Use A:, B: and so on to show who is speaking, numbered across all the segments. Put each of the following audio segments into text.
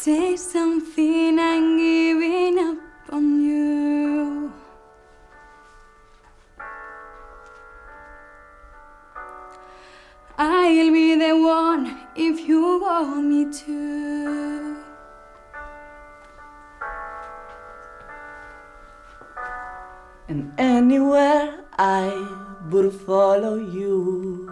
A: Say something, I'm giving up on you. I'll be the one if you want me to.
B: And anywhere I would follow you.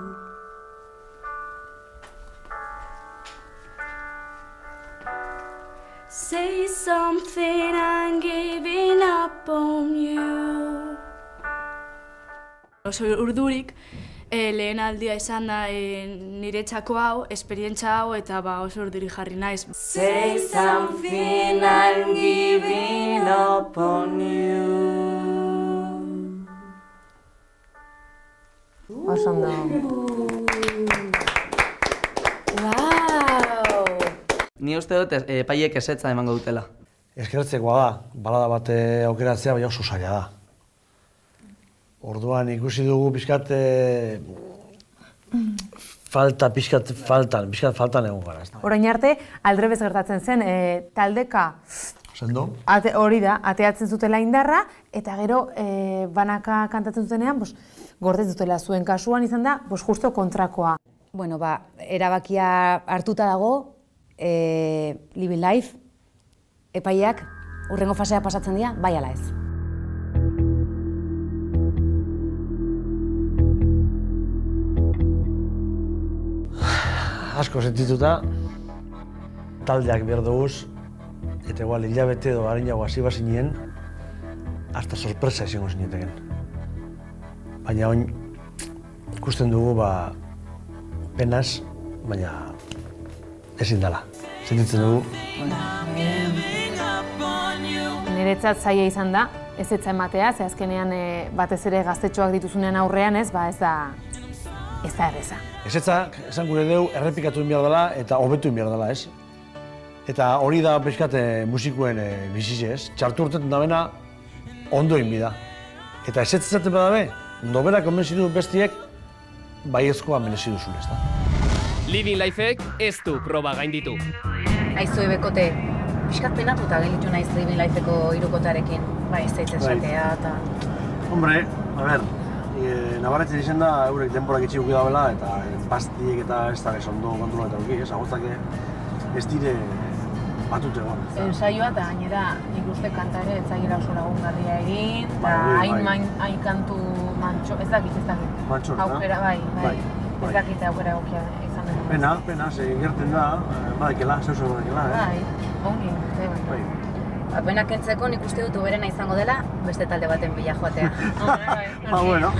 A: Say something, I'm giving up on you. Oso urdurik, lehen aldia izan da niretzako hau, esperientza hau, eta oso urdurik jarri naiz.
B: Say something, I'm giving up on you.
C: Oso ondo.
D: Ni uste dut epaiek ezetza emango dutela.
E: Eskeratzekoa da, balada bat aukeratzea baina oso zaila da. Orduan ikusi dugu pixkat faltan egon gara.
C: Orain arte, aldrebez gertatzen zen, taldeka
E: Sendo?
C: hori da, ateatzen zutela indarra, eta gero banaka kantatzen zutenean, gordez dutela zuen kasuan izan da, justo kontrakoa.
F: Bueno, erabakia hartuta dago, Living Life, epaiak, hurrengo fasea pasatzen dira, bai ala ez.
E: Asko sentituta, taldeak behar duguz, eta igual hilabete edo harinago hasi bazinien, hasta sorpresa izango zineteken. Baina oin ikusten dugu penaz, baina ezin dela. Sentitzen dugu.
C: Niretzat zaila izan da, ez etza ematea, ze azkenean batez ere gaztetxoak dituzunean aurrean ez da erreza.
E: Ezetzak, esan gure deu, errepikatu behar dela eta hobetu behar dela, ez? Eta hori da pixkat musikuen bizize, ez? Txartu urtetan dabena ondo inbida. Eta ezetzatzen badabe, nobera konbentzitu bestiek baiezkoa merezi duzun, ez da?
G: Living Lifek ez du proba gainditu.
F: Aizu ebekote, pixkat penatuta gelditu naiz Living Lifeko hirukotarekin. Ez zaitz esatea eta...
E: Hombre, nabarretzen izan da eurek denborak itxik uki dabela eta pastiek eta ez da ondo kontrola eta uki, ez? Agostak ez dire batute egon.
C: Ensaioa eta gainera nik uste kanta ere ez zaila oso lagungarria egin, eta hain kantu mantxo, ez dakit.
E: Mantxo,
C: aukera, bai. Ez dakit aukera egokia izan den.
E: Pena, ze gerten da, badekela, zeuzo badekela,
C: Bai, ongi, bai.
F: Apenak entzeko nik uste dut uberena izango dela, beste talde baten bila joatea.
E: Bueno.